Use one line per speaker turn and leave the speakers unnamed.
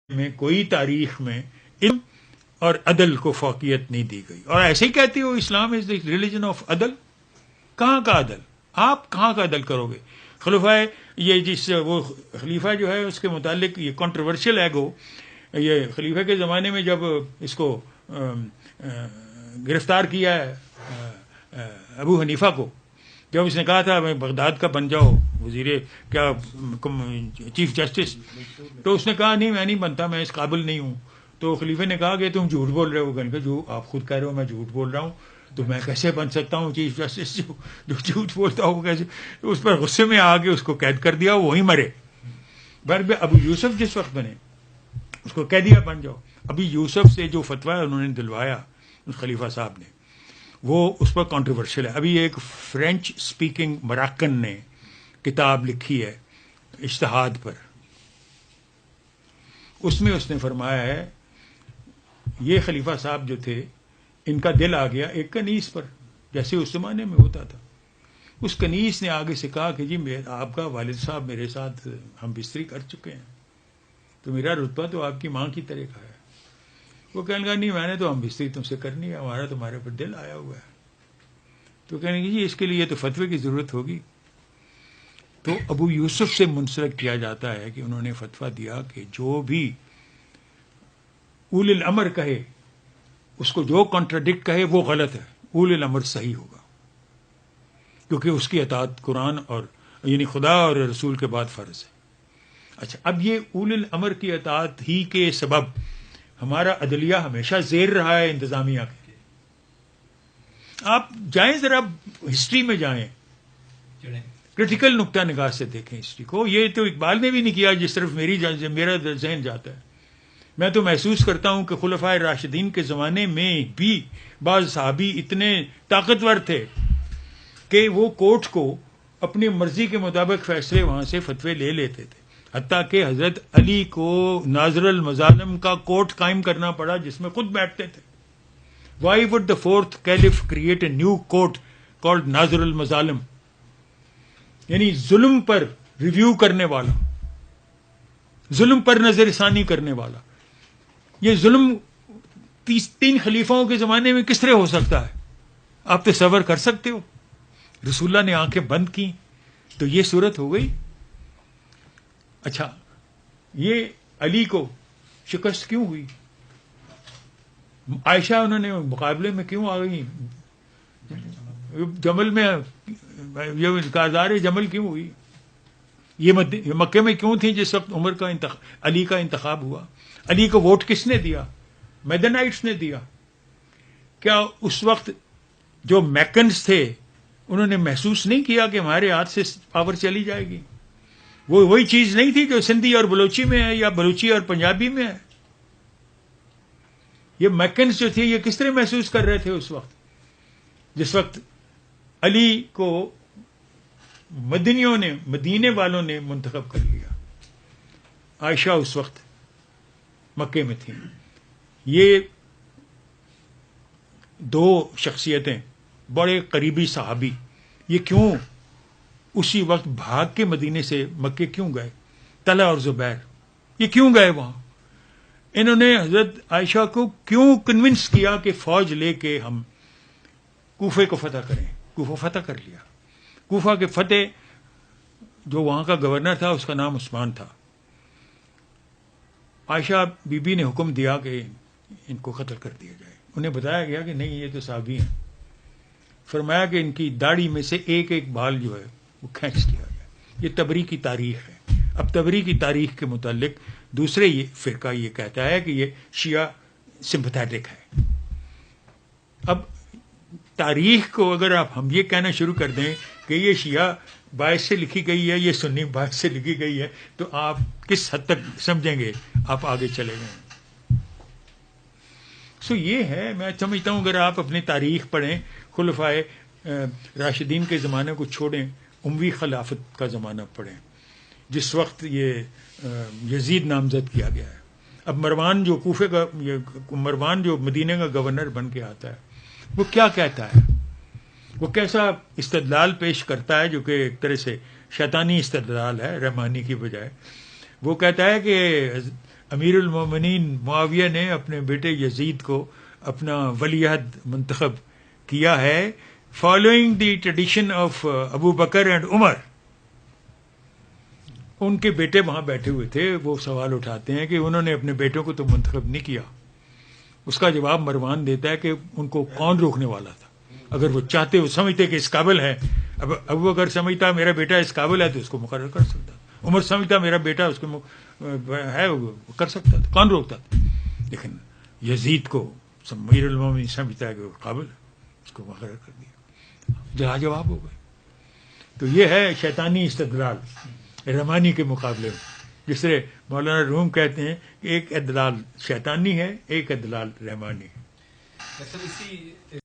میں کوئی تاریخ میں علم اور عدل کو فوقیت نہیں دی گئی. اور ایسے ہی کہتے ہو اسلام از دی ریلیجن آف عدل. کہاں کا عدل؟ آپ کہاں کا عدل کرو گے؟ خلفائے یہ جس وہ خلیفہ جو ہے اس کے متعلق یہ کنٹروورشل ہے گو. یہ خلیفہ کے زمانے میں جب اس کو گرفتار کیا ہے ابو حنیفہ کو، جب اس نے کہا تھا میں بغداد کا بن جاؤ وزیر کیا چیف جسٹس، تو اس نے کہا نہیں میں نہیں بنتا، میں اس قابل نہیں ہوں. تو خلیفہ نے کہا کہ تم جھوٹ بول رہے ہو. کہ جو آپ خود کہہ رہے ہو میں جھوٹ بول رہا ہوں، تو میں کیسے بن سکتا ہوں چیف جسٹس جو جھوٹ بولتا ہوں کیسے؟ تو اس پر غصے میں آ کے اس کو قید کر دیا، وہیں مرے. بھر ابو یوسف جس وقت بنے اس کو کہہ دیا بن جاؤ. ابھی یوسف سے جو فتویٰ انہوں نے دلوایا اس خلیفہ صاحب نے، وہ اس پر کنٹروورشل ہے. ابھی ایک فرینچ سپیکنگ مراکن نے کتاب لکھی ہے اجتہاد پر. اس میں اس نے فرمایا ہے یہ خلیفہ صاحب جو تھے ان کا دل آ گیا ایک کنیز پر، جیسے اس زمانے میں ہوتا تھا. اس کنیز نے آگے سے کہا کہ جی آپ کا والد صاحب میرے ساتھ ہم بستری کر چکے ہیں، تو میرا رتبہ تو آپ کی ماں کی طرح کا ہے. وہ کہنے لگا نہیں میں نے تو ہم بستری تم سے کرنی ہے، ہمارا تمہارے پر دل آیا ہوا ہے. تو کہنے لگے جی اس کے لیے تو فتوے کی ضرورت ہوگی. تو ابو یوسف سے منسلک کیا جاتا ہے کہ انہوں نے فتویٰ دیا کہ جو بھی اول الامر کہے اس کو جو کنٹراڈکٹ کہے وہ غلط ہے، اول الامر صحیح ہوگا، کیونکہ اس کی اطاعت قرآن اور یعنی خدا اور رسول کے بعد فرض ہے. اچھا اب یہ اول الامر کی اطاعت ہی کے سبب ہمارا عدلیہ ہمیشہ زیر رہا ہے انتظامیہ کے. آپ جائیں ذرا ہسٹری میں جائیں، کرٹیکل نقطہ نگاہ سے دیکھیں ہسٹری کو. یہ تو اقبال نے بھی نہیں کیا جس طرف میرا ذہن جاتا ہے. میں تو محسوس کرتا ہوں کہ خلفائے راشدین کے زمانے میں بھی بعض صحابی اتنے طاقتور تھے کہ وہ کورٹ کو اپنی مرضی کے مطابق فیصلے وہاں سے فتوے لے لیتے تھے. حتیٰ کہ حضرت علی کو ناظر المظالم کا کورٹ قائم کرنا پڑا جس میں خود بیٹھتے تھے. Why would the fourth caliph create a new court called ناظر المظالم، یعنی ظلم پر ریویو کرنے والا، ظلم پر نظر ثانی کرنے والا. یہ ظلم 3 خلیفوں کے زمانے میں کس طرح ہو سکتا ہے؟ آپ تصور کر سکتے ہو؟ رسول اللہ نے آنکھیں بند کی تو یہ صورت ہو گئی. اچھا یہ علی کو شکست کیوں ہوئی؟ عائشہ انہوں نے مقابلے میں کیوں آ گئی؟ جمل میں یہ کارزار جمل کیوں ہوئی؟ یہ مکے میں کیوں تھی جس وقت عمر کا علی کا انتخاب ہوا؟ علی کو ووٹ کس نے دیا؟ میدنائٹس نے دیا. کیا اس وقت جو میکنز تھے انہوں نے محسوس نہیں کیا کہ ہمارے ہاتھ سے پاور چلی جائے گی؟ وہ وہی چیز نہیں تھی جو سندھی اور بلوچی میں ہے یا بلوچی اور پنجابی میں ہے. یہ میکنز جو تھے یہ کس طرح محسوس کر رہے تھے اس وقت جس وقت علی کو مدنیوں نے، مدینے والوں نے منتخب کر لیا؟ عائشہ اس وقت مکے میں تھیں. یہ 2 شخصیتیں بڑے قریبی صحابی یہ کیوں اسی وقت بھاگ کے مدینے سے مکے کیوں گئے؟ طلحہ اور زبیر یہ کیوں گئے وہاں؟ انہوں نے حضرت عائشہ کو کیوں کنونس کیا کہ فوج لے کے ہم کوفے کو فتح کریں؟ کوفہ فتح کر لیا. کوفہ کے فتح جو وہاں کا گورنر تھا اس کا نام عثمان تھا. عائشہ بی بی نے حکم دیا کہ ان کو قتل کر دیا جائے. انہیں بتایا گیا کہ نہیں یہ تو صحابی ہیں. فرمایا کہ ان کی داڑھی میں سے ایک ایک بال جو ہے وہ کھینچ دیا گیا. یہ تبری کی تاریخ ہے. اب تبری کی تاریخ کے متعلق دوسرے یہ فرقہ یہ کہتا ہے کہ یہ شیعہ سمپتھیٹک ہے. اب تاریخ کو اگر ہم یہ کہنا شروع کر دیں کہ یہ شیعہ باعث سے لکھی گئی ہے، یہ سنی باعث سے لکھی گئی ہے، تو آپ کس حد تک سمجھیں گے؟ آپ آگے چلے گئے. سو یہ ہے، میں سمجھتا ہوں اگر آپ اپنی تاریخ پڑھیں، خلفائے راشدین کے زمانے کو چھوڑیں، اموی خلافت کا زمانہ پڑھیں جس وقت یہ یزید نامزد کیا گیا ہے. اب مروان جو کوفے کا، مروان جو مدینے کا گورنر بن کے آتا ہے وہ کیا کہتا ہے؟ وہ کیسا استدلال پیش کرتا ہے جو کہ ایک طرح سے شیطانی استدلال ہے رحمانی کی بجائے. وہ کہتا ہے کہ امیر المومنین معاویہ نے اپنے بیٹے یزید کو اپنا ولی عہد منتخب کیا ہے following the tradition of Abu Bakr and Umar. ان کے بیٹے وہاں بیٹھے ہوئے تھے، وہ سوال اٹھاتے ہیں کہ انہوں نے اپنے بیٹوں کو تو منتخب نہیں کیا. اس کا جواب مروان دیتا ہے کہ ان کو کون روکنے والا تھا؟ اگر وہ چاہتے، وہ سمجھتے کہ اس قابل ہے. اب ابو بکر سمجھتا میرا بیٹا اس قابل ہے تو اس کو مقرر کر سکتا. عمر سمجھتا میرا بیٹا اس کو ہے، وہ کر سکتا تھا، کون روکتا تھا؟ لیکن یزید کو امیر المومنین سمجھتا ہے کہ وہ قابل ہے، اس کو مقرر کر دیا. جواب ہو گئے. تو یہ ہے شیطانی استدلال رحمانی کے مقابلے میں. جس طرح مولانا روم کہتے ہیں کہ ایک ادلال شیطانی ہے، ایک ادلال رحمانی ہے.